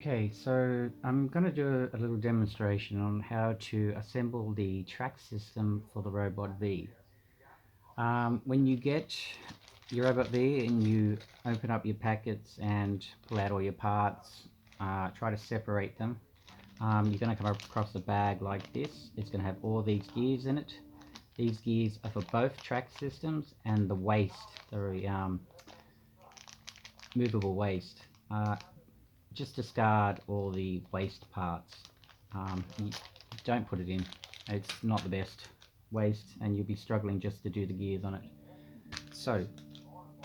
Okay, so I'm going to do a little demonstration on how to assemble the track system for the Robot V. When you get your Robot V and you open up your packets and pull out all your parts, try to separate them. You're going to come across a bag like this. It's going to have all these gears in it. These gears are for both track systems and the waste, the movable waste. Just discard all the waste parts. You don't put it in. It's not the best waste and you'll be struggling just to do the gears on it. So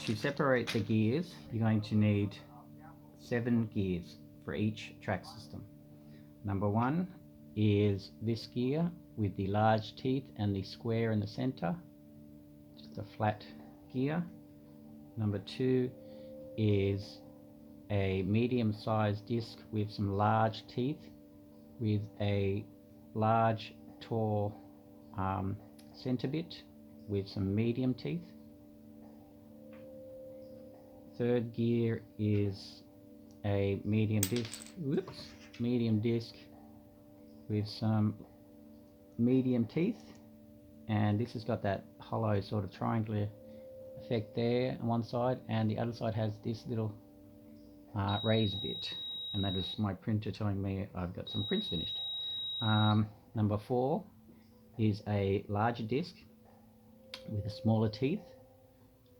to separate the gears, you're going to need 7 gears for each track system. Number 1 is this gear with the large teeth and the square in the center, just a flat gear. Number 2 is a medium-sized disc with some large teeth with a large tall center bit with some medium teeth. Third gear is a medium disc with some medium teeth, and this has got that hollow sort of triangular effect there on one side, and the other side has this little raised bit, and that is my printer telling me I've got some prints finished. Number 4 is a larger disc with a smaller teeth,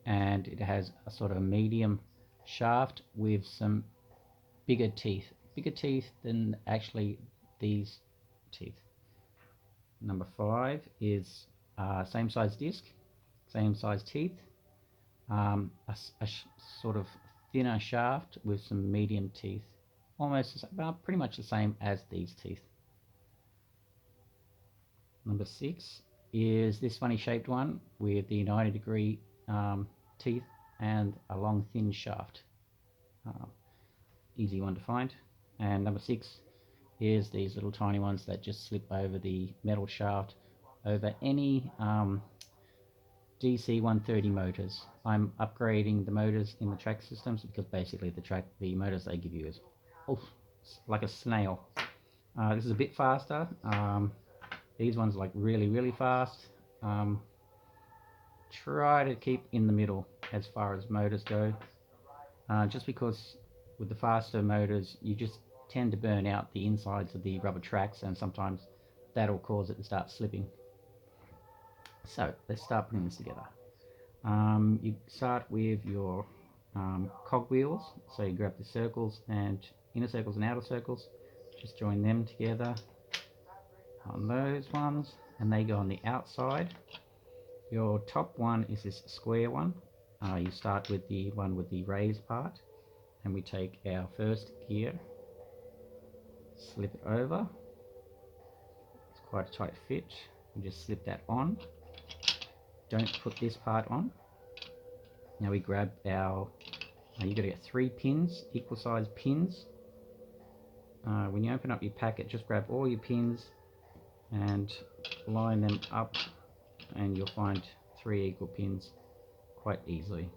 and it has a sort of a medium shaft with some bigger teeth than actually these teeth. Number 5 is same size disc, same size teeth, a sort of thinner shaft with some medium teeth, almost pretty much the same as these teeth. Number 6 is this funny shaped one with the 90-degree teeth and a long thin shaft. Easy one to find. And number 6 is these little tiny ones that just slip over the metal shaft over any DC 130 motors. I'm upgrading the motors in the track systems because basically the motors they give you is like a snail. This is a bit faster. These ones like really fast. Try to keep in the middle as far as motors go, just because with the faster motors you just tend to burn out the insides of the rubber tracks, and sometimes that'll cause it to start slipping. So let's start putting this together. You start with your cogwheels, so you grab the circles and inner circles and outer circles, just join them together on those ones, and they go on the outside. Your top one is this square one. You start with the one with the raised part, and we take our first gear, slip it over. It's quite a tight fit. We just slip that on. Don't put this part on. Now we grab our, you've got to get 3 pins, equal size pins. When you open up your packet, just grab all your pins and line them up, and you'll find 3 equal pins quite easily.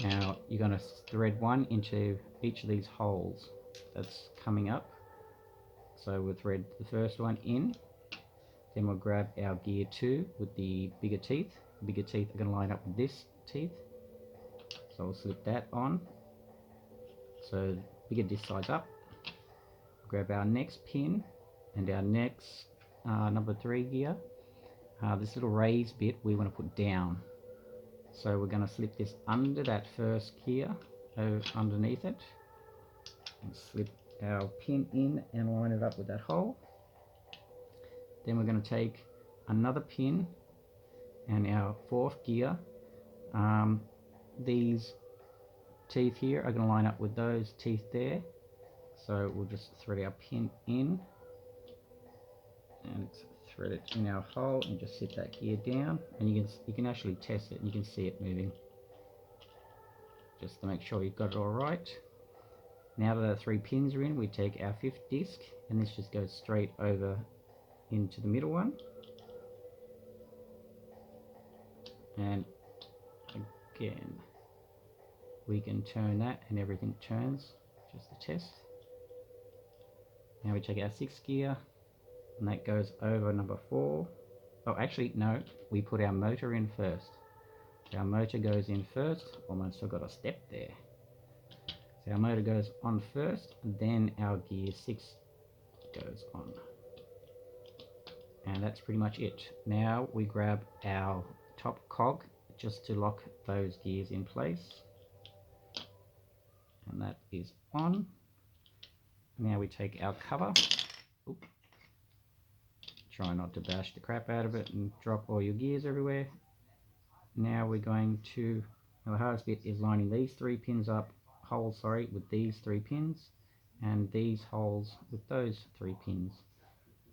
Now you're going to thread one into each of these holes that's coming up. So we'll thread the first one in, then we'll grab our gear 2 with the bigger teeth. The bigger teeth are going to line up with this teeth, so we'll slip that on. So bigger disc size up. Grab our next pin and our next number 3 gear. This little raised bit we want to put down. So we're going to slip this under that first gear, underneath it, and slip our pin in and line it up with that hole. Then we're going to take another pin and our 4th gear. These teeth here are going to line up with those teeth there. So we'll just thread our pin in and thread it in our hole and just sit that gear down, and you can actually test it and you can see it moving, just to make sure you've got it all right. Now that the 3 pins are in, we take our 5th disc, and this just goes straight over into the middle one, and again we can turn that and everything turns, just to test. Now we take our 6th gear, and that goes over number 4. Oh, actually, no, we put our motor in first. So our motor goes in first. Almost forgot a step there. So our motor goes on first, then our gear 6 goes on. And that's pretty much it. Now we grab our top cog just to lock those gears in place. And that is on. Now we take our cover. Oop. Try not to bash the crap out of it and drop all your gears everywhere. Now we're going to, the hardest bit is lining these 3 pins up, holes, sorry, with these 3 pins, and these holes with those 3 pins.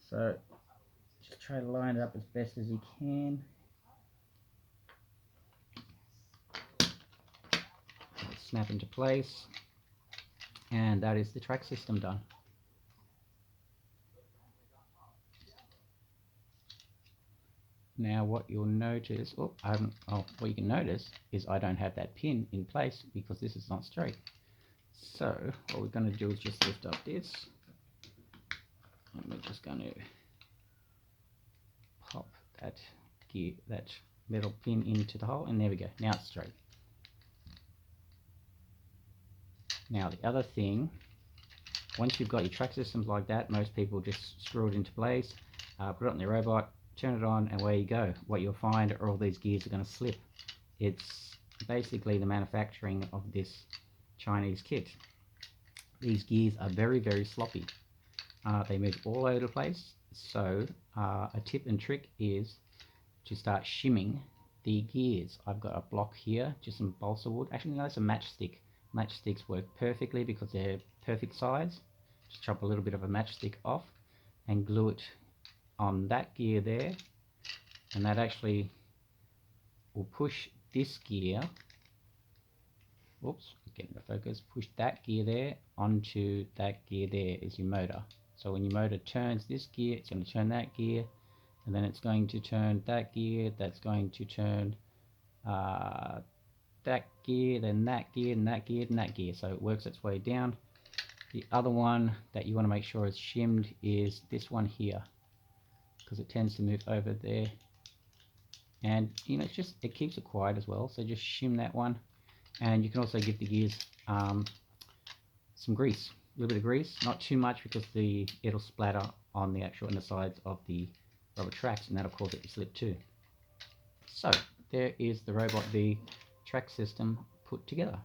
So just try to line it up as best as you can. Snap into place, and that is the track system done. Now what you'll notice, what you can notice is I don't have that pin in place because this is not straight. So what we're going to do is just lift up this, and we're just going to pop that metal pin into the hole, and there we go. Now it's straight. Now the other thing, once you've got your track systems like that, most people just screw it into place, put it on their robot, turn it on, and away you go. What you'll find are all these gears are going to slip. It's basically the manufacturing of this Chinese kit. These gears are very, very sloppy. They move all over the place. So a tip and trick is to start shimming the gears. I've got a block here, just some balsa wood. Actually, no, it's a matchstick. Matchsticks work perfectly because they're perfect size. Just chop a little bit of a matchstick off and glue it on that gear there, and that actually will push this gear, oops, getting the focus, push that gear there onto that gear there is your motor. So when your motor turns this gear, it's going to turn that gear, and then it's going to turn that gear, that's going to turn that gear, then that gear, and that gear, and that gear. So it works its way down. The other one that you want to make sure is shimmed is this one here, because it tends to move over there, and you know, it keeps it quiet as well. So just shim that one, and you can also give the gears some grease, a little bit of grease, not too much because it'll splatter on the actual undersides of the rubber tracks, and that'll cause it to slip too. So there is the Robot V track system put together.